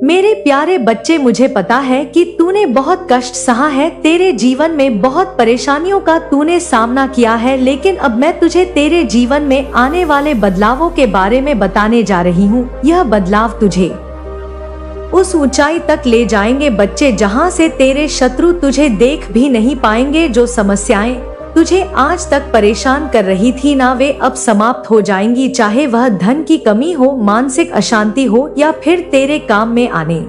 मेरे प्यारे बच्चे, मुझे पता है कि तूने बहुत कष्ट सहा है, तेरे जीवन में बहुत परेशानियों का तूने सामना किया है, लेकिन अब मैं तुझे तेरे जीवन में आने वाले बदलावों के बारे में बताने जा रही हूँ। यह बदलाव तुझे उस ऊंचाई तक ले जाएंगे बच्चे, जहाँ से तेरे शत्रु तुझे देख भी नहीं पाएंगे। जो समस्याएं तुझे आज तक परेशान कर रही थी ना, वे अब समाप्त हो जाएंगी। चाहे वह धन की कमी हो, मानसिक अशांति हो या फिर तेरे काम में आने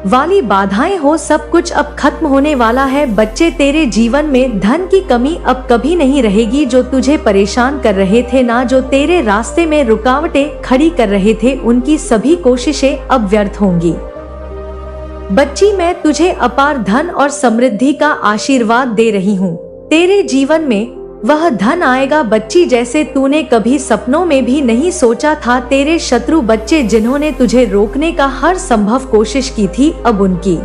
वाली बाधाएं हो, सब कुछ अब खत्म होने वाला है बच्चे। तेरे जीवन में धन की कमी अब कभी नहीं रहेगी। जो तुझे परेशान कर रहे थे ना, जो तेरे रास्ते में रुकावटें खड़ी कर रहे थे, उनकी सभी कोशिशें अब व्यर्थ होंगी बच्ची। मैं तुझे अपार धन और समृद्धि का आशीर्वाद दे रही हूँ। तेरे जीवन में वह धन आएगा बच्ची, जैसे तूने कभी सपनों में भी नहीं सोचा था। तेरे शत्रु बच्चे, जिन्होंने तुझे रोकने का हर संभव कोशिश की थी, अब उनकी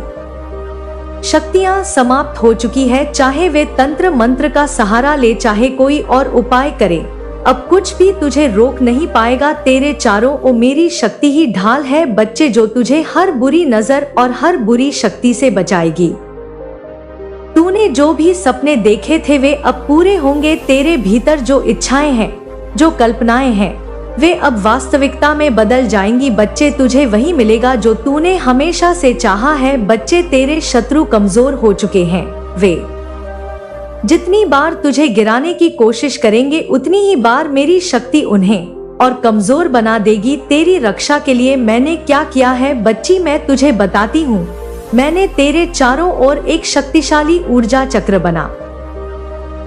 शक्तियां समाप्त हो चुकी है। चाहे वे तंत्र मंत्र का सहारा ले, चाहे कोई और उपाय करे, अब कुछ भी तुझे रोक नहीं पाएगा। तेरे चारों ओर मेरी शक्ति ही ढाल है बच्चे, जो तुझे हर बुरी नजर और हर बुरी शक्ति से बचाएगी। तूने जो भी सपने देखे थे वे अब पूरे होंगे। तेरे भीतर जो इच्छाएं हैं, जो कल्पनाएं हैं, वे अब वास्तविकता में बदल जाएंगी बच्चे। तुझे वही मिलेगा जो तूने हमेशा से चाहा है बच्चे। तेरे शत्रु कमजोर हो चुके हैं। वे जितनी बार तुझे गिराने की कोशिश करेंगे, उतनी ही बार मेरी शक्ति उन्हें और कमजोर बना देगी। तेरी रक्षा के लिए मैंने क्या किया है बच्ची, मैं तुझे बताती हूँ। मैंने तेरे चारों ओर एक शक्तिशाली ऊर्जा चक्र बना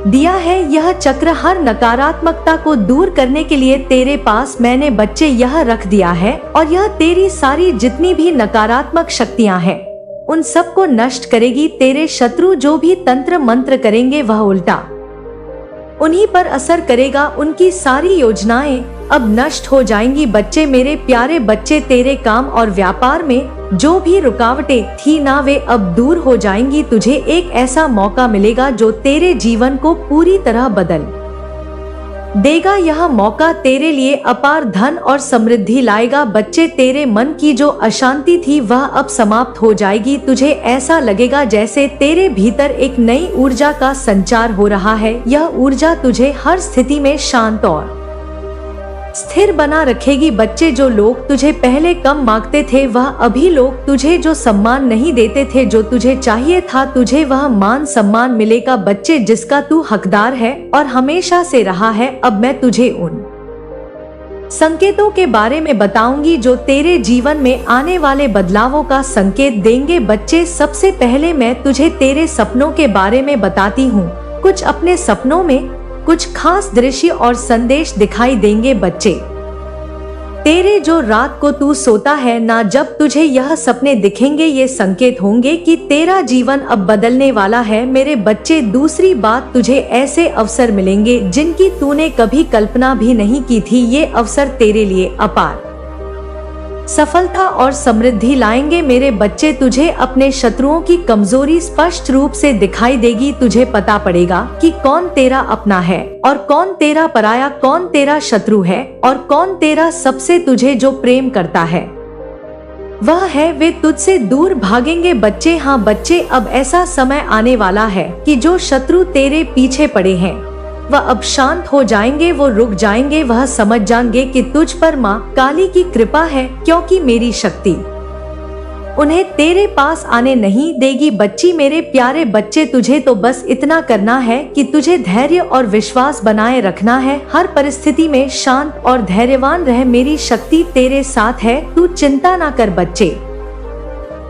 दिया है। यह चक्र हर नकारात्मकता को दूर करने के लिए तेरे पास मैंने बच्चे यह रख दिया है, और यह तेरी सारी जितनी भी नकारात्मक शक्तियां हैं, उन सबको नष्ट करेगी। तेरे शत्रु जो भी तंत्र मंत्र करेंगे, वह उल्टा उन्हीं पर असर करेगा। उनकी सारी योजनाएं अब नष्ट हो जाएंगी बच्चे। मेरे प्यारे बच्चे, तेरे काम और व्यापार में जो भी रुकावटें थी ना, वे अब दूर हो जाएंगी। तुझे एक ऐसा मौका मिलेगा जो तेरे जीवन को पूरी तरह बदल देगा। यह मौका तेरे लिए अपार धन और समृद्धि लाएगा बच्चे। तेरे मन की जो अशांति थी वह अब समाप्त हो जाएगी। तुझे ऐसा लगेगा जैसे तेरे भीतर एक नई ऊर्जा का संचार हो रहा है। यह ऊर्जा तुझे हर स्थिति में शांत और स्थिर बना रखेगी बच्चे। जो लोग तुझे पहले कम मांगते थे, वह अभी लोग तुझे जो सम्मान नहीं देते थे, जो तुझे चाहिए था, तुझे वह मान सम्मान मिलेगा बच्चे, जिसका तू हकदार है और हमेशा से रहा है। अब मैं तुझे उन संकेतों के बारे में बताऊंगी जो तेरे जीवन में आने वाले बदलावों का संकेत देंगे बच्चे। सबसे पहले मैं तुझे तेरे सपनों के बारे में बताती हूँ। कुछ अपने सपनों में कुछ खास दृश्य और संदेश दिखाई देंगे बच्चे। तेरे जो रात को तू सोता है ना, जब तुझे यह सपने दिखेंगे, ये संकेत होंगे कि तेरा जीवन अब बदलने वाला है मेरे बच्चे। दूसरी बात, तुझे ऐसे अवसर मिलेंगे जिनकी तूने कभी कल्पना भी नहीं की थी। ये अवसर तेरे लिए अपार सफलता और समृद्धि लाएंगे मेरे बच्चे। तुझे अपने शत्रुओं की कमजोरी स्पष्ट रूप से दिखाई देगी। तुझे पता पड़ेगा कि कौन तेरा अपना है और कौन तेरा पराया, कौन तेरा शत्रु है और कौन तेरा सबसे तुझे जो प्रेम करता है वह है। वे तुझसे दूर भागेंगे बच्चे। हाँ बच्चे, अब ऐसा समय आने वाला है कि जो शत्रु तेरे पीछे पड़े हैं, वह अब शांत हो जाएंगे, वो रुक जाएंगे। वह समझ जाएंगे कि तुझ पर माँ काली की कृपा है, क्योंकि मेरी शक्ति उन्हें तेरे पास आने नहीं देगी बच्ची। मेरे प्यारे बच्चे, तुझे तो बस इतना करना है कि तुझे धैर्य और विश्वास बनाए रखना है। हर परिस्थिति में शांत और धैर्यवान रह, मेरी शक्ति तेरे साथ है। तू चिंता ना कर बच्चे।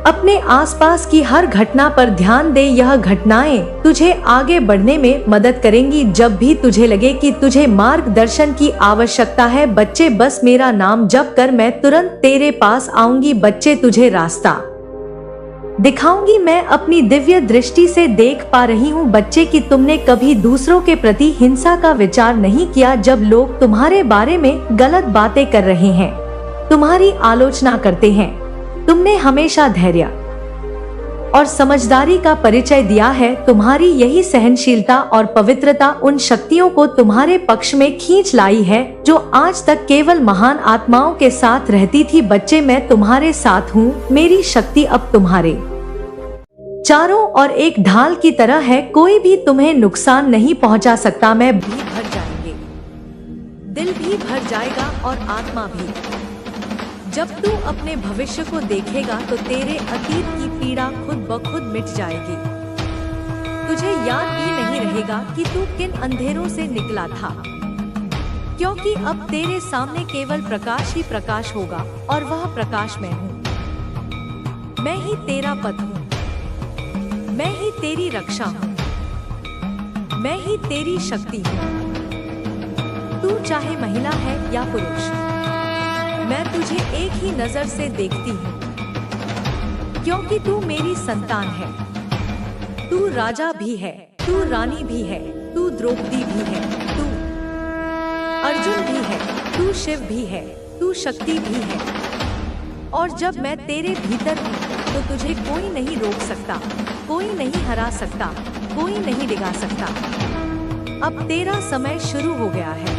अपने आसपास की हर घटना पर ध्यान दे। यह घटनाएं तुझे आगे बढ़ने में मदद करेंगी। जब भी तुझे लगे कि तुझे मार्गदर्शन की आवश्यकता है बच्चे, बस मेरा नाम जप कर, मैं तुरंत तेरे पास आऊंगी बच्चे। तुझे रास्ता दिखाऊंगी। मैं अपनी दिव्य दृष्टि से देख पा रही हूँ बच्चे कि तुमने कभी दूसरों के प्रति हिंसा का विचार नहीं किया। जब लोग तुम्हारे बारे में गलत बातें कर रहे हैं, तुम्हारी आलोचना करते हैं, तुमने हमेशा धैर्य और समझदारी का परिचय दिया है। तुम्हारी यही सहनशीलता और पवित्रता उन शक्तियों को तुम्हारे पक्ष में खींच लाई है जो आज तक केवल महान आत्माओं के साथ रहती थी। बच्चे, मैं तुम्हारे साथ हूँ। मेरी शक्ति अब तुम्हारे चारों ओर एक ढाल की तरह है। कोई भी तुम्हें नुकसान नहीं पहुंचा सकता। मैं भी भर जाएंगे, दिल भी भर जाएगा और आत्मा भी। जब तू अपने भविष्य को देखेगा तो तेरे अतीत की पीड़ा खुद ब खुद मिट जाएगी। तुझे याद भी नहीं रहेगा कि तू किन अंधेरों से निकला था, क्योंकि अब तेरे सामने केवल प्रकाश ही प्रकाश होगा और वह प्रकाश मैं हूँ। मैं ही तेरा पथ हूँ, मैं ही तेरी रक्षा हूँ, मैं ही तेरी शक्ति हूँ। तू चाहे महिला है या पुरुष, मैं तुझे एक ही नजर से देखती हूँ, क्योंकि तू मेरी संतान है। तू राजा भी है, तू रानी भी है, तू द्रौपदी भी है, तू अर्जुन भी है, तू शिव भी है, तू शक्ति भी है। और जब मैं तेरे भीतर हूँ तो तुझे कोई नहीं रोक सकता, कोई नहीं हरा सकता, कोई नहीं डिगा सकता। अब तेरा समय शुरू हो गया है।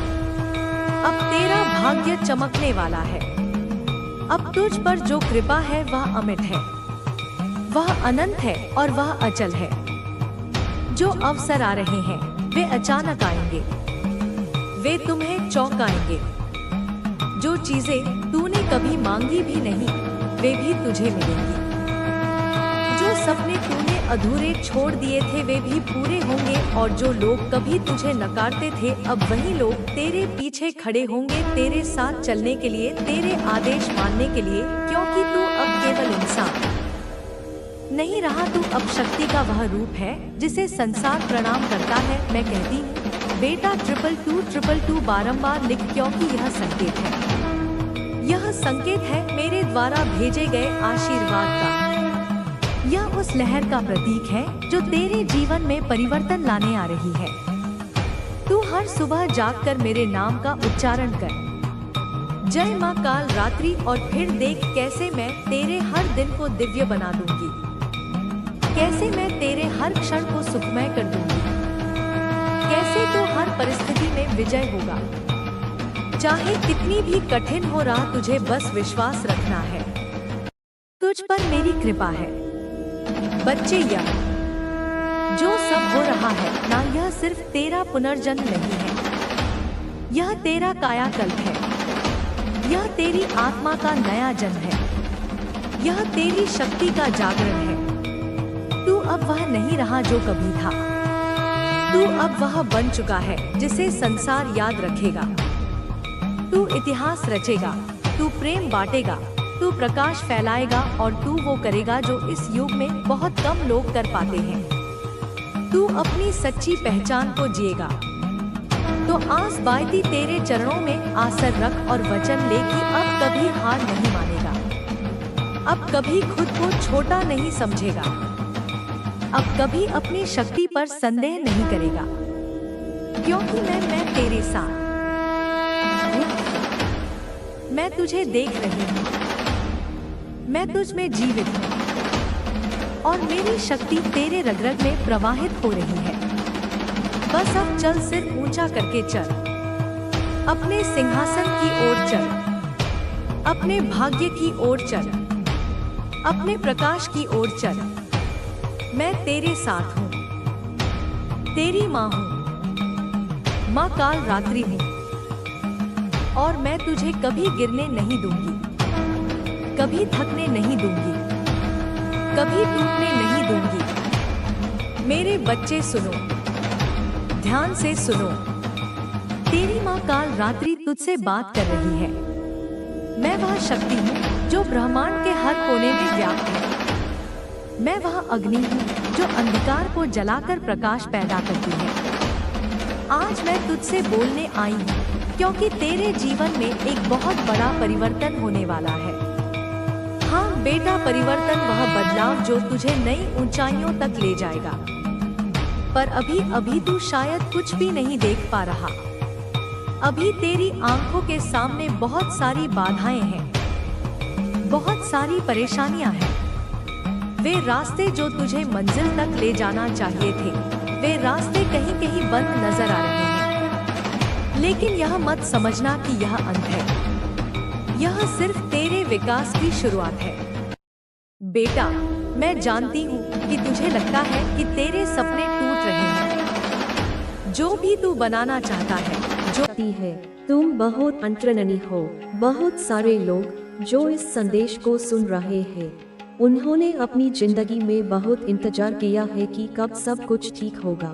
अब तेरा भाग्य चमकने वाला है। अब तुझ पर जो कृपा है वह अमिट है, वह अनंत है और वह अचल है। जो अवसर आ रहे हैं वे अचानक आएंगे, वे तुम्हें चौंकाएंगे। जो चीजें तूने कभी मांगी भी नहीं वे भी तुझे मिलेंगी। जो सपने तूने अधूरे छोड़ दिए थे वे भी पूरे होंगे, और जो लोग कभी तुझे नकारते थे अब वही लोग तेरे पीछे खड़े होंगे, तेरे साथ चलने के लिए, तेरे आदेश मानने के लिए, क्योंकि तू अब केवल इंसान नहीं रहा। तू अब शक्ति का वह रूप है जिसे संसार प्रणाम करता है। मैं कहती हूँ बेटा 222 बारंबार लिख, क्योंकि यह संकेत है, यह संकेत है मेरे द्वारा भेजे गए आशीर्वाद का। यह उस लहर का प्रतीक है जो तेरे जीवन में परिवर्तन लाने आ रही है। तू हर सुबह जागकर मेरे नाम का उच्चारण कर, जय माँ काल रात्रि, और फिर देख कैसे मैं तेरे हर दिन को दिव्य बना दूंगी, कैसे मैं तेरे हर क्षण को सुखमय कर दूंगी, कैसे तू हर परिस्थिति में विजय होगा। चाहे कितनी भी कठिन हो राह, तुझे बस विश्वास रखना है। तुझ पर मेरी कृपा है। बच्चे, यह जो सब हो रहा है ना, यह सिर्फ तेरा पुनर्जन्म नहीं है, यह तेरा कायाकल्प है, यह तेरी आत्मा का नया जन्म है, यह तेरी शक्ति का जागरण है। तू अब वह नहीं रहा जो कभी था, तू अब वह बन चुका है जिसे संसार याद रखेगा। तू इतिहास रचेगा, तू प्रेम बांटेगा, तू प्रकाश फैलाएगा, और तू वो करेगा जो इस युग में बहुत कम लोग कर पाते हैं। तू अपनी सच्ची पहचान को जिएगा। तो आस बायती तेरे चरणों में आसर रख और वचन ले कि अब कभी हार नहीं मानेगा, अब कभी खुद को छोटा नहीं समझेगा, अब कभी अपनी शक्ति पर संदेह नहीं करेगा, क्योंकि मैं तेरे साथ हूँ। मैं तुझे देख रही हूँ, मैं तुझ में जीवित हूँ, और मेरी शक्ति तेरे रग-रग में प्रवाहित हो रही है। बस अब चल, सिर ऊंचा करके चल, अपने सिंहासन की ओर चल, अपने भाग्य की ओर चल, अपने प्रकाश की ओर चल। मैं तेरे साथ हूँ, तेरी माँ हूँ, माँ काल रात्रि हूँ, और मैं तुझे कभी गिरने नहीं दूंगी, कभी थकने नहीं दूंगी, कभी टूटने नहीं दूंगी। मेरे बच्चे सुनो, ध्यान से सुनो, तेरी माँ काल रात्रि तुझसे बात कर रही है। मैं वह शक्ति हूँ जो ब्रह्मांड के हर कोने में व्याप्त है। मैं वह अग्नि हूँ जो अंधकार को जलाकर प्रकाश पैदा करती है। आज मैं तुझसे बोलने आई हूँ क्योंकि तेरे जीवन में एक बहुत बड़ा परिवर्तन होने वाला है। हाँ बेटा, परिवर्तन वह बदलाव जो तुझे नई ऊंचाइयों तक ले जाएगा। पर अभी तू शायद कुछ भी नहीं देख पा रहा। अभी तेरी आंखों के सामने बहुत सारी बाधाएं हैं, बहुत सारी परेशानियां हैं, वे रास्ते जो तुझे मंजिल तक ले जाना चाहिए थे, वे रास्ते कहीं कहीं बंद नजर आ रहे हैं। लेकिन यह मत समझना कि यह अंत है, यह सिर्फ तेरे विकास की शुरुआत है। बेटा, मैं जानती हूँ कि तुझे लगता है कि तेरे सपने टूट रहे हैं। जो भी तू बनाना चाहता है, तुम बहुत अंतर्ज्ञानी हो। बहुत सारे लोग जो इस संदेश को सुन रहे हैं, उन्होंने अपनी जिंदगी में बहुत इंतजार किया है कि कब सब कुछ ठीक होगा।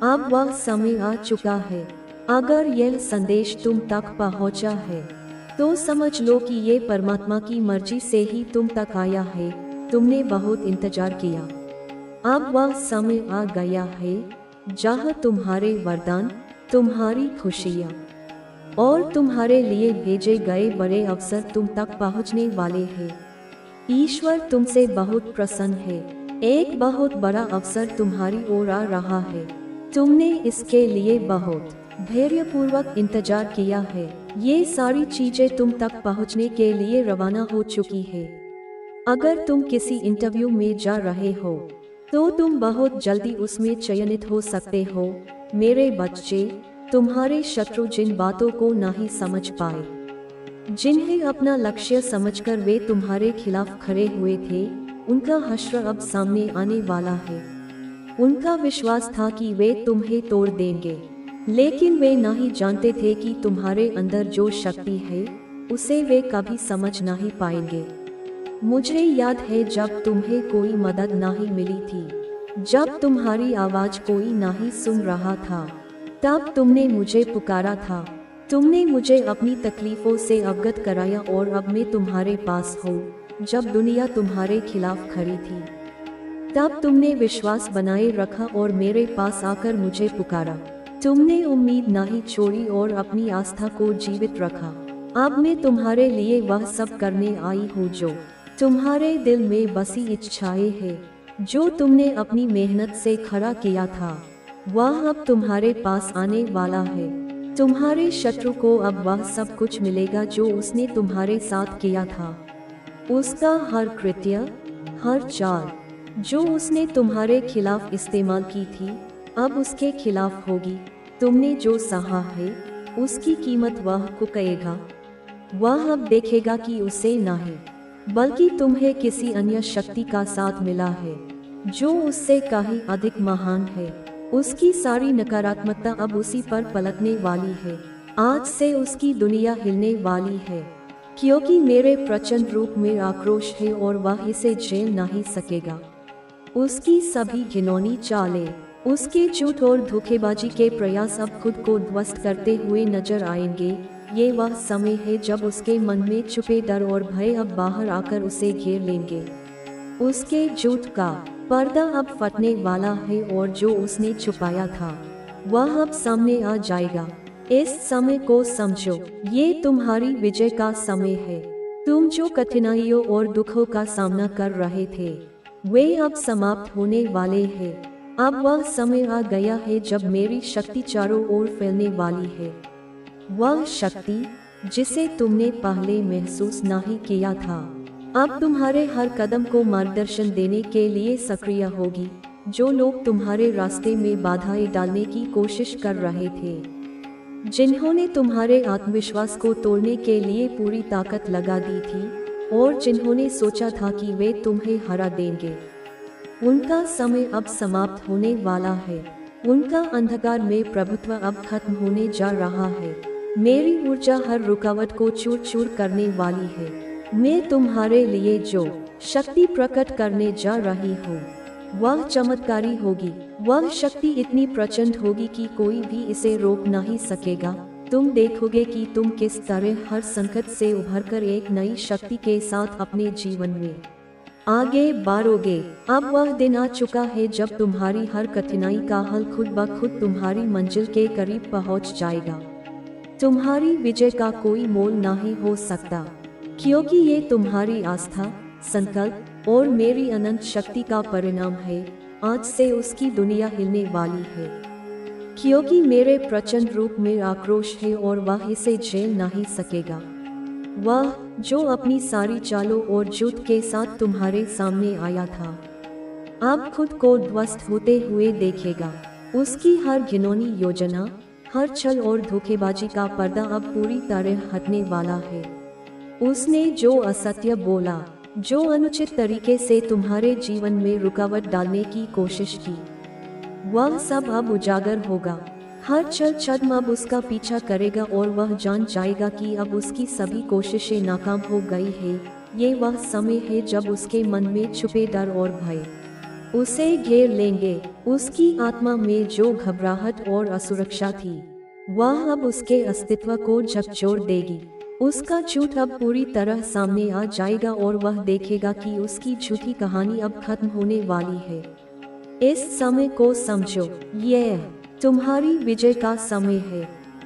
अब वह समय आ चुका है। अगर यह संदेश तुम तक पहुंचा है, तो समझ लो कि ये परमात्मा की मर्जी से ही तुम तक आया है। तुमने बहुत इंतजार किया। अब वह समय आ गया है जहाँ तुम्हारे वरदान, तुम्हारी खुशियाँ और तुम्हारे लिए भेजे गए बड़े अवसर तुम तक पहुँचने वाले हैं। ईश्वर तुमसे बहुत प्रसन्न है। एक बहुत बड़ा अवसर तुम्हारी ओर आ रहा है। तुमने इसके लिए बहुत धैर्यपूर्वक इंतजार किया है। ये सारी चीजें तुम तक पहुंचने के लिए रवाना हो चुकी है। अगर तुम किसी इंटरव्यू में जा रहे हो, तो तुम बहुत जल्दी उसमें चयनित हो सकते हो। मेरे बच्चे, तुम्हारे शत्रु जिन बातों को नहीं समझ पाए, जिन्हें अपना लक्ष्य समझकर वे तुम्हारे खिलाफ खड़े हुए थे, उनका हश्र अब सामने आने वाला है। उनका विश्वास था कि वे तुम्हें तोड़ देंगे, लेकिन वे नहीं जानते थे कि तुम्हारे अंदर जो शक्ति है, उसे वे कभी समझ नहीं पाएंगे। मुझे याद है जब तुम्हें कोई मदद नहीं मिली थी, जब तुम्हारी आवाज कोई नहीं सुन रहा था, तब तुमने मुझे पुकारा था। तुमने मुझे अपनी तकलीफों से अवगत कराया और अब मैं तुम्हारे पास हूँ। जब दुनिया तुम्हारे खिलाफ खड़ी थी, तब तुमने विश्वास बनाए रखा और मेरे पास आकर मुझे पुकारा। तुमने उम्मीद नहीं छोड़ी और अपनी आस्था को जीवित रखा। अब मैं तुम्हारे लिए वह सब करने आई हूँ जो तुम्हारे दिल में बसी इच्छाएं है, जो तुमने अपनी मेहनत से खड़ा किया था, वह अब तुम्हारे पास आने वाला है। तुम्हारे शत्रु को अब वह सब कुछ मिलेगा जो उसने तुम्हारे साथ किया था। उसका हर कृत्य, हर चाल जो उसने तुम्हारे खिलाफ इस्तेमाल की थी, अब उसके खिलाफ होगी। तुमने जो सहा है, उसकी कीमत वह चुकाएगा। वह अब देखेगा कि उसे नहीं, बल्कि तुम्हें किसी अन्य शक्ति का साथ मिला है, जो उससे कहीं अधिक महान है। उसकी सारी नकारात्मकता अब उसी पर पलटने वाली है। आज से उसकी दुनिया हिलने वाली है, क्योंकि मेरे प्रचंड रूप में आक्रोश है और वह इसे झेल नहीं सकेगा। उसकी सभी घिनौनी चालें, उसके झूठ और धोखेबाजी के प्रयास अब खुद को ध्वस्त करते हुए नजर आएंगे। ये वह समय है जब उसके मन में छुपे डर और भय अब बाहर आकर उसे घेर लेंगे। उसके झूठ का पर्दा अब फटने वाला है और जो उसने छुपाया था, वह अब सामने आ जाएगा। इस समय को समझो, ये तुम्हारी विजय का समय है। तुम जो कठिनाइयों और दुखों का सामना कर रहे थे, वे अब समाप्त होने वाले हैं। अब वह समय आ गया है जब मेरी शक्ति चारों ओर फैलने वाली है। वह शक्ति जिसे तुमने पहले महसूस नहीं किया था, अब तुम्हारे हर कदम को मार्गदर्शन देने के लिए सक्रिय होगी। जो लोग तुम्हारे रास्ते में बाधाएं डालने की कोशिश कर रहे थे, जिन्होंने तुम्हारे आत्मविश्वास को तोड़ने के लिए पूरी ताकत लगा दी थी और जिन्होंने सोचा था कि वे तुम्हें हरा देंगे, उनका समय अब समाप्त होने वाला है। उनका अंधकार में प्रभुत्व अब खत्म होने जा रहा है। मेरी ऊर्जा हर रुकावट को चूर चूर करने वाली है। मैं तुम्हारे लिए जो शक्ति प्रकट करने जा रही हूँ, वह चमत्कारी होगी। वह शक्ति इतनी प्रचंड होगी कि कोई भी इसे रोक नहीं सकेगा। तुम देखोगे कि तुम किस तरह हर संकट से उभरकर एक नई शक्ति के साथ अपने जीवन में आगे बढ़ोगे। अब वह दिन आ चुका है जब तुम्हारी हर कठिनाई का हल खुद ब खुद तुम्हारी मंजिल के करीब पहुंच जाएगा। तुम्हारी विजय का कोई मोल नहीं हो सकता, क्योंकि ये तुम्हारी आस्था, संकल्प और मेरी अनंत शक्ति का परिणाम है। आज से उसकी दुनिया हिलने वाली है, क्योंकि मेरे प्रचंड रूप में आक्रोश है और वह इसे झेल नहीं सकेगा। वह जो अपनी सारी चालों और जुट के साथ तुम्हारे सामने आया था, अब खुद को ध्वस्त होते हुए देखेगा। उसकी हर घिनौनी योजना, हर छल और धोखेबाजी का पर्दा अब पूरी तरह हटने वाला है। उसने जो असत्य बोला, जो अनुचित तरीके से तुम्हारे जीवन में रुकावट डालने की कोशिश की, वह सब अब उजागर होगा। हर छल छद्म अब उसका पीछा करेगा और वह जान जाएगा कि अब उसकी सभी कोशिशें नाकाम हो गई है। ये वह समय है जब उसके मन में छुपे डर और भय उसे घेर लेंगे। उसकी आत्मा में जो घबराहट और असुरक्षा थी, वह अब उसके अस्तित्व को झकझोर देगी। उसका झूठ अब पूरी तरह सामने आ जाएगा और वह देखेगा कि उसकी झूठी कहानी अब खत्म होने वाली है। इस समय को समझो, यह तुम्हारी विजय का समय है।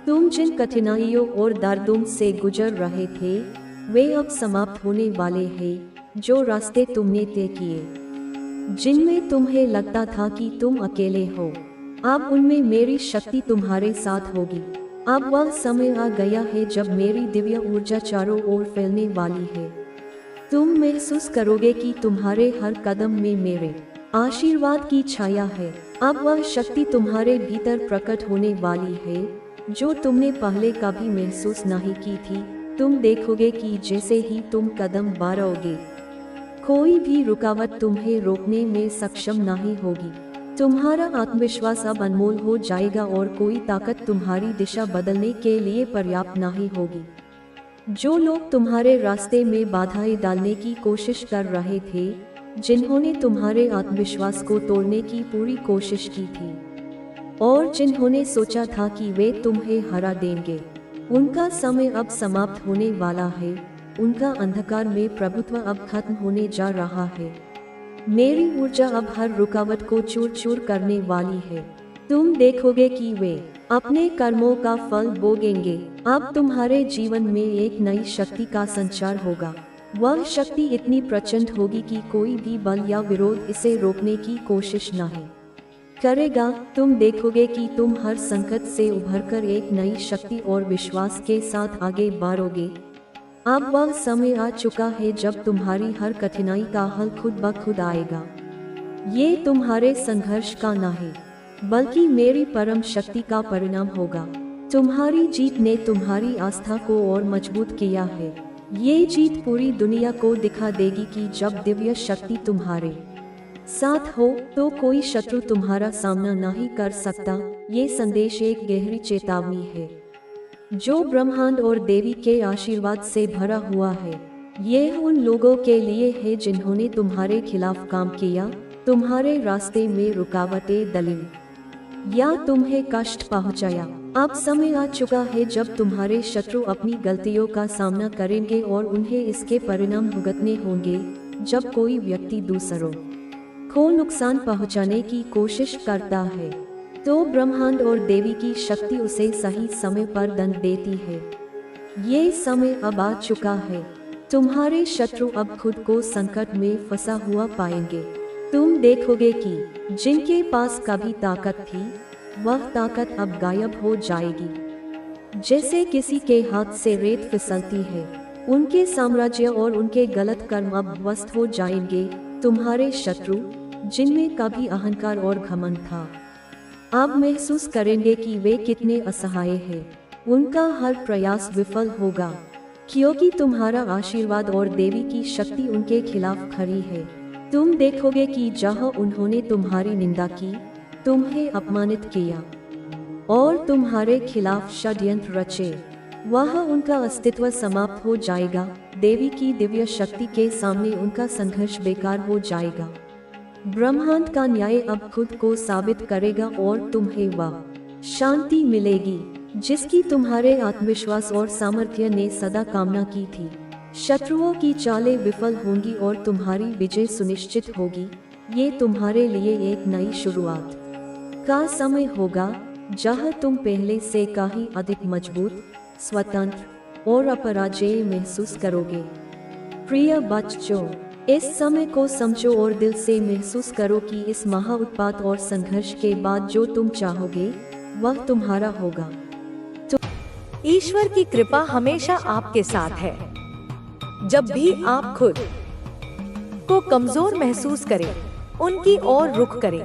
तुम जिन कठिनाइयों और दर्दों से गुजर रहे थे, वे अब समाप्त होने वाले हैं। जो रास्ते तुमने तय किए, जिनमें तुम्हें लगता था कि तुम अकेले हो, अब उनमें मेरी शक्ति तुम्हारे साथ होगी। अब वह समय आ गया है जब मेरी दिव्य ऊर्जा चारों ओर फैलने वाली है। तुम महसूस करोगे कि तुम्हारे हर कदम में मेरे आशीर्वाद की छाया है। अब वह शक्ति तुम्हारे भीतर प्रकट होने वाली है, जो तुमने पहले कभी महसूस नहीं की थी। तुम देखोगे कि जैसे ही तुम कदम बढ़ाओगे, कोई भी रुकावट तुम्हें रोकने में सक्षम नहीं होगी। तुम्हारा आत्मविश्वास अब अनमोल हो जाएगा और कोई ताकत तुम्हारी दिशा बदलने के लिए पर्याप्त नहीं होगी। जो लोग तुम्हारे रास्ते में बाधाएं डालने की कोशिश कर रहे थे, जिन्होंने तुम्हारे आत्मविश्वास को तोड़ने की पूरी कोशिश की थी और जिन्होंने सोचा था कि वे तुम्हें हरा देंगे, उनका समय अब समाप्त होने वाला है। उनका अंधकार में प्रभुत्व अब खत्म होने जा रहा है। मेरी ऊर्जा अब हर रुकावट को चूर चूर करने वाली है। तुम देखोगे कि वे अपने कर्मों का फल भोगेंगे। अब तुम्हारे जीवन में एक नई शक्ति का संचार होगा। वह शक्ति इतनी प्रचंड होगी कि कोई भी बल या विरोध इसे रोकने की कोशिश नहीं करेगा। तुम देखोगे कि तुम हर संकट से उभरकर एक नई शक्ति और विश्वास के साथ आगे बढ़ोगे। अब वह समय आ चुका है जब तुम्हारी हर कठिनाई का हल खुद ब खुद आएगा। ये तुम्हारे संघर्ष का नहीं, बल्कि मेरी परम शक्ति का परिणाम होगा। तुम्हारी जीत ने तुम्हारी आस्था को और मजबूत किया है। ये जीत पूरी दुनिया को दिखा देगी कि जब दिव्य शक्ति तुम्हारे साथ हो तो कोई शत्रु तुम्हारा सामना नहीं कर सकता। ये संदेश एक गहरी चेतावनी है जो ब्रह्मांड और देवी के आशीर्वाद से भरा हुआ है। यह उन लोगों के लिए है जिन्होंने तुम्हारे खिलाफ काम किया, तुम्हारे रास्ते में रुकावटें डाली या तुम्हें कष्ट पहुंचाया। अब समय आ चुका है जब तुम्हारे शत्रु अपनी गलतियों का सामना करेंगे और उन्हें इसके परिणाम भुगतने होंगे। जब कोई व्यक्ति दूसरों को नुकसान पहुंचाने की कोशिश करता है, तो ब्रह्मांड और देवी की शक्ति उसे सही समय पर दंड देती है। ये समय अब आ चुका है। तुम्हारे शत्रु अब खुद को संकट में फंसा हुआ पाएंगे। तुम देखोगे कि जिनके पास कभी ताकत थी, वह ताकत अब गायब हो जाएगी। जैसे किसी के हाथ से रेत फिसलती है, उनके साम्राज्य और उनके गलत कर्म अब ध्वस्त हो जाएंगे। तुम्हारे शत्रु, जिनमें कभी अहंकार और घमंड था, अब महसूस करेंगे कि वे कितने असहाय हैं। उनका हर प्रयास विफल होगा, क्योंकि तुम्हारा आशीर्वाद और देवी की शक्ति उनके खिलाफ खड़ी है। तुम देखोगे कि जहां उन्होंने तुम्हारी निंदा की, तुम्हें अपमानित किया और तुम्हारे खिलाफ षड्यंत्र रचे, वहां उनका अस्तित्व समाप्त हो जाएगा। देवी की दिव्य शक्ति के सामने उनका संघर्ष बेकार हो जाएगा। ब्रह्मांड का न्याय अब खुद को साबित करेगा और तुम्हें वह शांति मिलेगी जिसकी तुम्हारे आत्मविश्वास और सामर्थ्य ने सदा कामना की थी। शत्रुओं की चालें विफल होंगी और तुम्हारी विजय सुनिश्चित होगी। ये तुम्हारे लिए एक नई शुरुआत का समय होगा, जहां तुम पहले से कहीं अधिक मजबूत, स्वतंत्र और अपराजेय महसूस करोगे। प्रिय बच्चों, इस समय को समझो और दिल से महसूस करो कि इस महाउत्पात और संघर्ष के बाद जो तुम चाहोगे, वह तुम्हारा होगा। ईश्वर की कृपा हमेशा आपके साथ है। जब भी आप खुद को कमजोर महसूस करें, उनकी ओर रुख करें।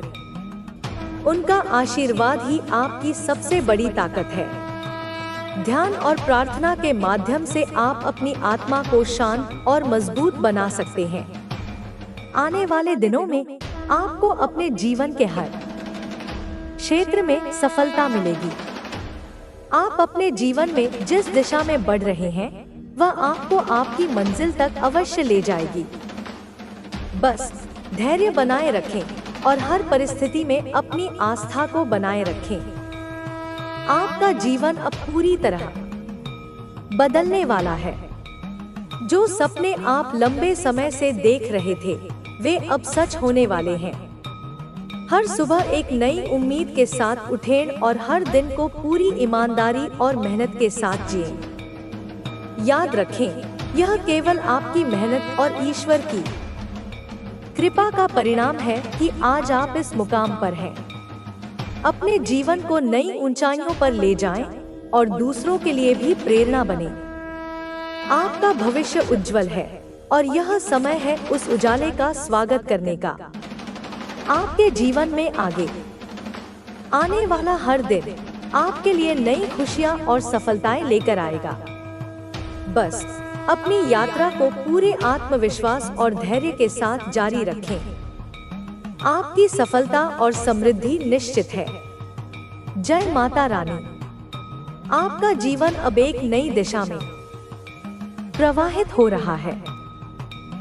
उनका आशीर्वाद ही आपकी सबसे बड़ी ताकत है। ध्यान और प्रार्थना के माध्यम से आप अपनी आत्मा को शांत और मजबूत बना सकते हैं। आने वाले दिनों में आपको अपने जीवन के हर क्षेत्र में सफलता मिलेगी। आप अपने जीवन में जिस दिशा में बढ़ रहे हैं, वह आपको आपकी मंजिल तक अवश्य ले जाएगी। बस धैर्य बनाए रखें और हर परिस्थिति में अपनी आस्था को बनाए रखें। आपका जीवन अब पूरी तरह बदलने वाला है। जो सपने आप लंबे समय से देख रहे थे, वे अब सच होने वाले हैं। हर सुबह एक नई उम्मीद के साथ उठें और हर दिन को पूरी ईमानदारी और मेहनत के साथ जिएं। याद रखें, यह केवल आपकी मेहनत और ईश्वर की कृपा का परिणाम है कि आज आप इस मुकाम पर हैं। अपने जीवन को नई ऊंचाइयों पर ले जाएं और दूसरों के लिए भी प्रेरणा बनें। आपका भविष्य उज्जवल है और यह समय है उस उजाले का स्वागत करने का। आपके जीवन में आगे आने वाला हर दिन आपके लिए नई खुशियां और सफलताएं लेकर आएगा। बस अपनी यात्रा को पूरे आत्मविश्वास और धैर्य के साथ जारी रखें। आपकी सफलता और समृद्धि निश्चित है। जय माता रानी। आपका जीवन अब एक नई दिशा में प्रवाहित हो रहा है।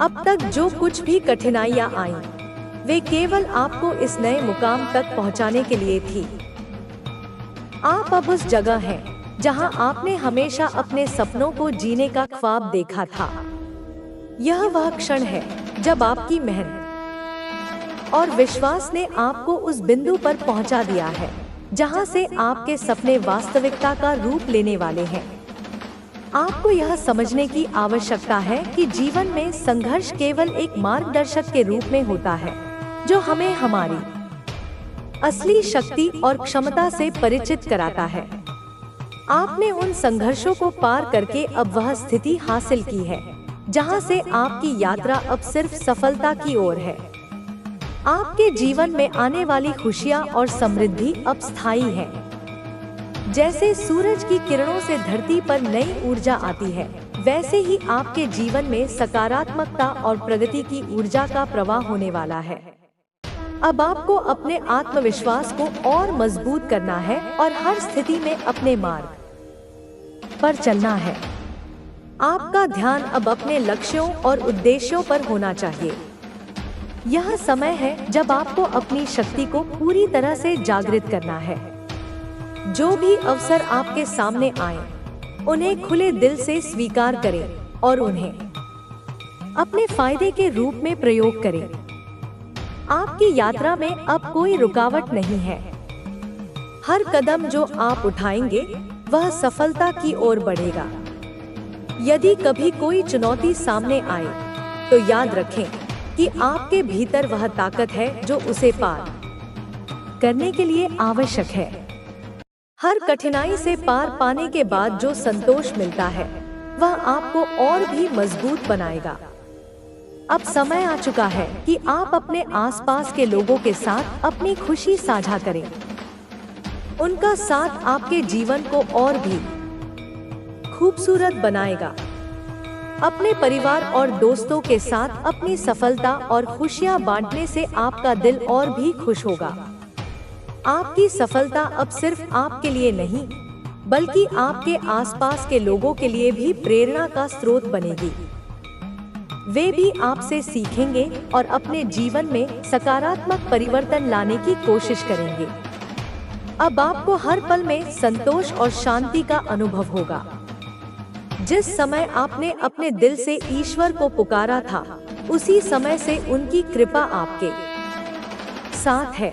अब तक जो कुछ भी कठिनाइयां आईं, वे केवल आपको इस नए मुकाम तक पहुंचाने के लिए थी। आप अब उस जगह हैं जहां आपने हमेशा अपने सपनों को जीने का ख्वाब देखा था। यह वह क्षण है जब आपकी मेहनत और विश्वास ने आपको उस बिंदु पर पहुंचा दिया है जहां से आपके सपने वास्तविकता का रूप लेने वाले हैं। आपको यह समझने की आवश्यकता है कि जीवन में संघर्ष केवल एक मार्गदर्शक के रूप में होता है, जो हमें हमारी असली शक्ति और क्षमता से परिचित कराता है। आपने उन संघर्षों को पार करके अब वह स्थिति हासिल की है जहां से आपकी यात्रा अब सिर्फ सफलता की ओर है। आपके जीवन में आने वाली खुशियां और समृद्धि अब स्थायी है। जैसे सूरज की किरणों से धरती पर नई ऊर्जा आती है, वैसे ही आपके जीवन में सकारात्मकता और प्रगति की ऊर्जा का प्रवाह होने वाला है। अब आपको अपने आत्मविश्वास को और मजबूत करना है और हर स्थिति में अपने मार्ग पर चलना है। आपका ध्यान अब अपने लक्ष्यों और उद्देश्यों पर होना चाहिए। यह समय है जब आपको अपनी शक्ति को पूरी तरह से जागृत करना है। जो भी अवसर आपके सामने आए, उन्हें खुले दिल से स्वीकार करें और उन्हें अपने फायदे के रूप में प्रयोग करें। आपकी यात्रा में अब कोई रुकावट नहीं है। हर कदम जो आप उठाएंगे, वह सफलता की ओर बढ़ेगा। यदि कभी कोई चुनौती सामने आए, तो याद रखें कि आपके भीतर वह ताकत है जो उसे पार करने के लिए आवश्यक है। हर कठिनाई से पार पाने के बाद जो संतोष मिलता है, वह आपको और भी मजबूत बनाएगा। अब समय आ चुका है कि आप अपने आसपास के लोगों के साथ अपनी खुशी साझा करें। उनका साथ आपके जीवन को और भी खूबसूरत बनाएगा। अपने परिवार और दोस्तों के साथ अपनी सफलता और खुशियां बांटने से आपका दिल और भी खुश होगा। आपकी सफलता अब सिर्फ आपके लिए नहीं, बल्कि आपके आसपास के लोगों के लिए भी प्रेरणा का स्रोत बनेगी। वे भी आपसे सीखेंगे और अपने जीवन में सकारात्मक परिवर्तन लाने की कोशिश करेंगे। अब आपको हर पल में संतोष और शांति का अनुभव होगा। जिस समय आपने अपने दिल से ईश्वर को पुकारा था, उसी समय से उनकी कृपा आपके साथ है।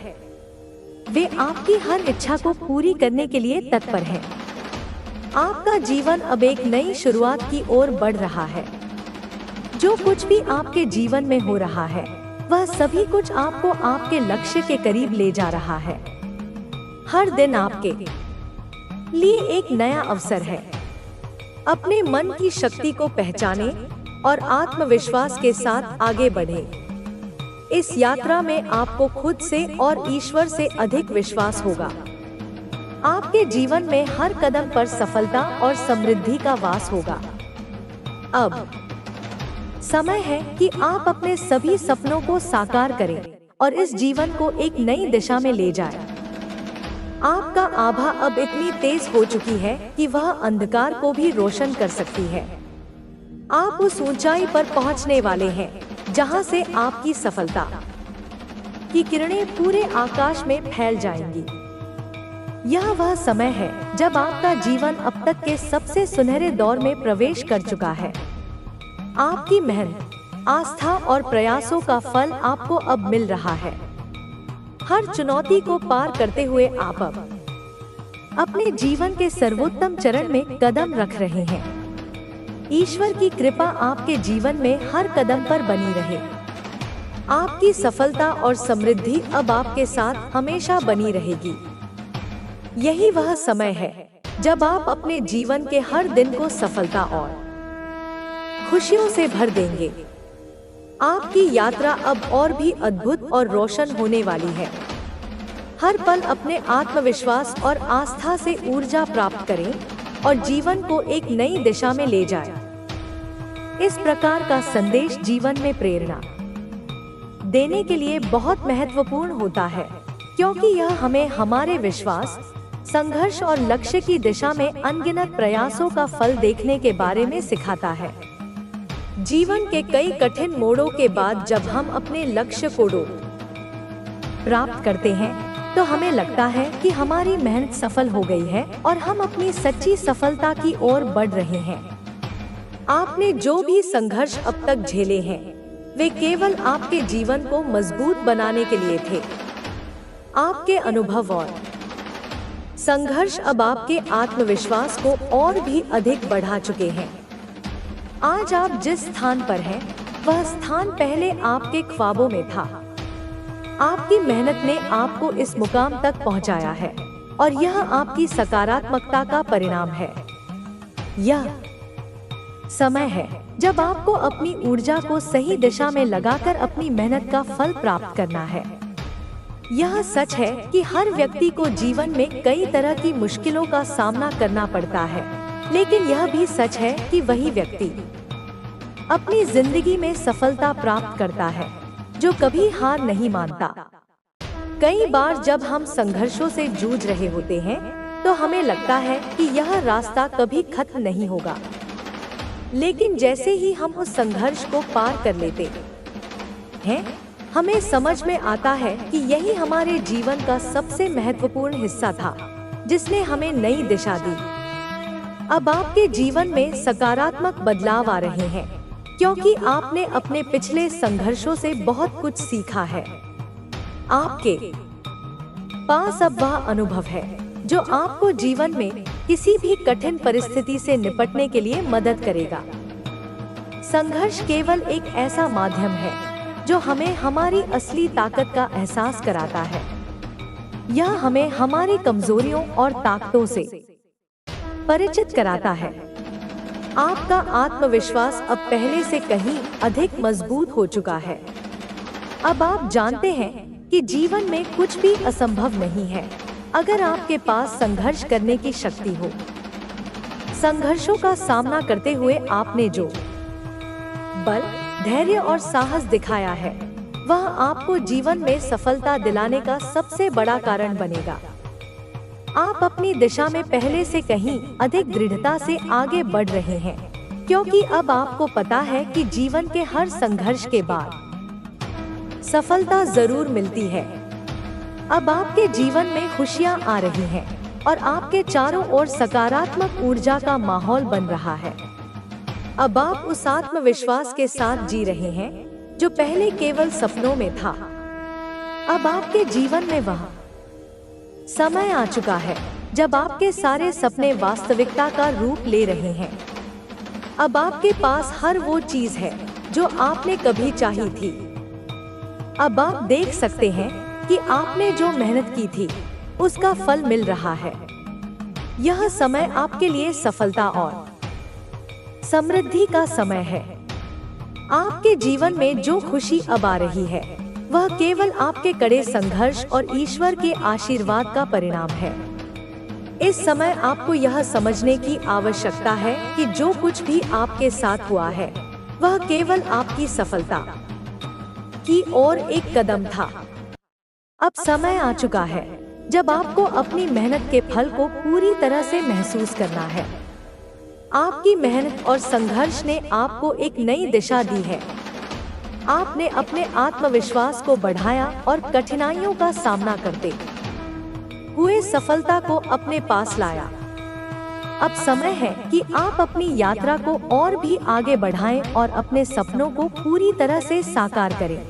वे आपकी हर इच्छा को पूरी करने के लिए तत्पर हैं। आपका जीवन अब एक नई शुरुआत की ओर बढ़ रहा है। जो कुछ भी आपके जीवन में हो रहा है, वह सभी कुछ आपको आपके लक्ष्य के करीब ले जा रहा है। हर दिन आपके लिए एक नया अवसर है। अपने मन की शक्ति को पहचानें और आत्मविश्वास के साथ आगे बढ़ें। इस यात्रा में आपको खुद से और ईश्वर से अधिक विश्वास होगा। आपके जीवन में हर कदम पर सफलता और समृद्धि का वास होगा। अब समय है कि आप अपने सभी सपनों को साकार करें और इस जीवन को एक नई दिशा में ले जाएं। आपका आभा अब इतनी तेज हो चुकी है कि वह अंधकार को भी रोशन कर सकती है। आप उस ऊंचाई पर पहुंचने वाले हैं जहां से आपकी सफलता की किरणें पूरे आकाश में फैल जाएंगी। यह वह समय है जब आपका जीवन अब तक के सबसे सुनहरे दौर में प्रवेश कर चुका है। आपकी मेहनत, आस्था और प्रयासों का फल आपको अब मिल रहा है। हर चुनौती को पार करते हुए आप अब अपने जीवन के सर्वोत्तम चरण में कदम रख रहे हैं। ईश्वर की कृपा आपके जीवन में हर कदम पर बनी रहे। आपकी सफलता और समृद्धि अब आपके साथ हमेशा बनी रहेगी। यही वह समय है जब आप अपने जीवन के हर दिन को सफलता और खुशियों से भर देंगे। आपकी यात्रा अब और भी अद्भुत और रोशन होने वाली है। हर पल अपने आत्मविश्वास और आस्था से ऊर्जा प्राप्त करें और जीवन को एक नई दिशा में ले जाएं। इस प्रकार का संदेश जीवन में प्रेरणा देने के लिए बहुत महत्वपूर्ण होता है, क्योंकि यह हमें हमारे विश्वास, संघर्ष और लक्ष्य की दिशा में अनगिनत प्रयासों का फल देखने के बारे में सिखाता है। जीवन के कई कठिन मोड़ों के बाद जब हम अपने लक्ष्य को प्राप्त करते हैं तो हमें लगता है कि हमारी मेहनत सफल हो गई है और हम अपनी सच्ची सफलता की ओर बढ़ रहे हैं। आपने जो भी संघर्ष अब तक झेले हैं, वे केवल आपके जीवन को मजबूत बनाने के लिए थे। आपके अनुभव और संघर्ष अब आपके आत्मविश्वास को और भी अधिक बढ़ा चुके हैं। आज आप जिस स्थान पर हैं, वह स्थान पहले आपके ख्वाबों में था। आपकी मेहनत ने आपको इस मुकाम तक पहुंचाया है और यह आपकी सकारात्मकता का परिणाम है। यह समय है जब आपको अपनी ऊर्जा को सही दिशा में लगाकर अपनी मेहनत का फल प्राप्त करना है। यह सच है कि हर व्यक्ति को जीवन में कई तरह की मुश्किलों का सामना करना पड़ता है, लेकिन यह भी सच है कि वही व्यक्ति अपनी जिंदगी में सफलता प्राप्त करता है जो कभी हार नहीं मानता। कई बार जब हम संघर्षों से जूझ रहे होते हैं तो हमें लगता है कि यह रास्ता कभी खत्म नहीं होगा, लेकिन जैसे ही हम उस संघर्ष को पार कर लेते हैं, हमें समझ में आता है कि यही हमारे जीवन का सबसे महत्वपूर्ण हिस्सा था, जिसने हमें नई दिशा दी। अब आपके जीवन में सकारात्मक बदलाव आ रहे हैं, क्योंकि आपने अपने पिछले संघर्षों से बहुत कुछ सीखा है। आपके पास अब वह अनुभव है जो आपको जीवन में किसी भी कठिन परिस्थिति से निपटने के लिए मदद करेगा। संघर्ष केवल एक ऐसा माध्यम है जो हमें हमारी असली ताकत का एहसास कराता है। यह हमें हमारी कमजोरियों और ताकतों से परिचित कराता है। आपका आत्मविश्वास अब पहले से कहीं अधिक मजबूत हो चुका है। अब आप जानते हैं कि जीवन में कुछ भी असंभव नहीं है अगर आपके पास संघर्ष करने की शक्ति हो। संघर्षों का सामना करते हुए आपने जो बल, धैर्य और साहस दिखाया है, वह आपको जीवन में सफलता दिलाने का सबसे बड़ा कारण बनेगा। आप अपनी दिशा में पहले से कहीं अधिक दृढ़ता से आगे बढ़ रहे हैं, क्योंकि अब आपको पता है कि जीवन के हर संघर्ष के बाद सफलता जरूर मिलती है। अब आपके जीवन में खुशियां आ रही हैं और आपके चारों ओर सकारात्मक ऊर्जा का माहौल बन रहा है। अब आप उस आत्मविश्वास के साथ जी रहे हैं जो पहले केवल सपनों में था। अब आपके जीवन में वह समय आ चुका है जब आपके सारे सपने वास्तविकता का रूप ले रहे हैं। अब आपके पास हर वो चीज है जो आपने कभी चाही थी। अब आप देख सकते हैं कि आपने जो मेहनत की थी उसका फल मिल रहा है। यह समय आपके लिए सफलता और समृद्धि का समय है। आपके जीवन में जो खुशी अब आ रही है वह केवल आपके कड़े संघर्ष और ईश्वर के आशीर्वाद का परिणाम है। इस समय आपको यह समझने की आवश्यकता है कि जो कुछ भी आपके साथ हुआ है वह केवल आपकी सफलता की ओर एक कदम था। अब समय आ चुका है जब आपको अपनी मेहनत के फल को पूरी तरह से महसूस करना है। आपकी मेहनत और संघर्ष ने आपको एक नई दिशा दी है। आपने अपने आत्मविश्वास को बढ़ाया और कठिनाइयों का सामना करते हुए सफलता को अपने पास लाया। अब समय है कि आप अपनी यात्रा को और भी आगे बढ़ाएं और अपने सपनों को पूरी तरह से साकार करें।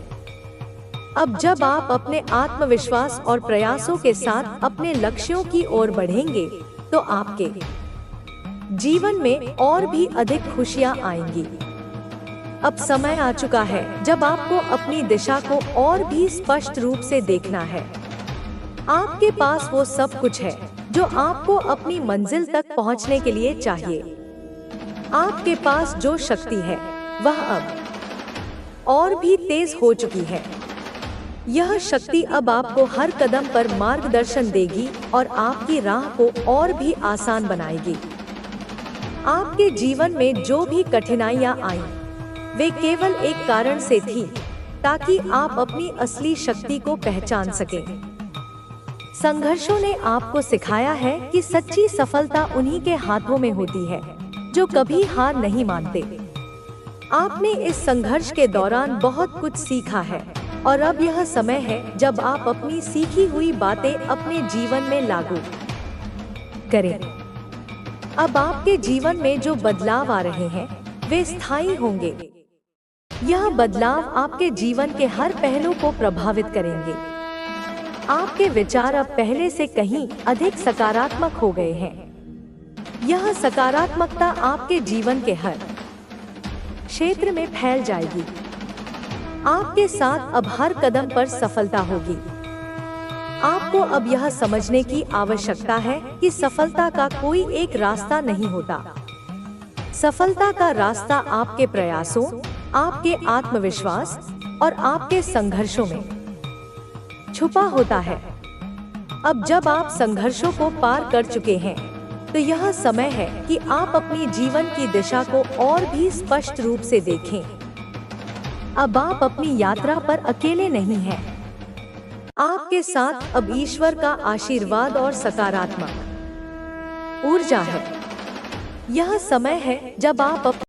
अब जब आप अपने आत्मविश्वास और प्रयासों के साथ अपने लक्ष्यों की ओर बढ़ेंगे तो आपके जीवन में और भी अधिक खुशियां आएंगी। अब समय आ चुका है जब आपको अपनी दिशा को और भी स्पष्ट रूप से देखना है। आपके पास वो सब कुछ है जो आपको अपनी मंजिल तक पहुंचने के लिए चाहिए। आपके पास जो शक्ति है वह अब और भी तेज हो चुकी है। यह शक्ति अब आपको हर कदम पर मार्गदर्शन देगी और आपकी राह को और भी आसान बनाएगी। आपके जीवन में जो भी कठिनाइयां आईं, वे केवल एक कारण से थी ताकि आप अपनी असली शक्ति को पहचान सकें। संघर्षों ने आपको सिखाया है कि सच्ची सफलता उन्हीं के हाथों में होती है जो कभी हार नहीं मानते। आपने इस संघर्ष के दौरान बहुत कुछ सीखा है और अब यह समय है जब आप अपनी सीखी हुई बातें अपने जीवन में लागू करें। अब आपके जीवन में जो बदलाव आ रहे हैं वे स्थायी होंगे। यह बदलाव आपके जीवन के हर पहलू को प्रभावित करेंगे। आपके विचार अब पहले से कहीं अधिक सकारात्मक हो गए हैं। यह सकारात्मकता आपके जीवन के हर क्षेत्र में फैल जाएगी। आपके साथ अब हर कदम पर सफलता होगी। आपको अब यह समझने की आवश्यकता है कि सफलता का कोई एक रास्ता नहीं होता। सफलता का रास्ता आपके प्रयासों, आपके आत्मविश्वास और आपके संघर्षों में छुपा होता है। अब जब आप संघर्षों को पार कर चुके हैं तो यह समय है कि आप अपनी जीवन की दिशा को और भी स्पष्ट रूप से देखें। अब आप अपनी यात्रा पर अकेले नहीं हैं। आपके साथ अब ईश्वर का आशीर्वाद और सकारात्मक ऊर्जा है। यह समय है जब आप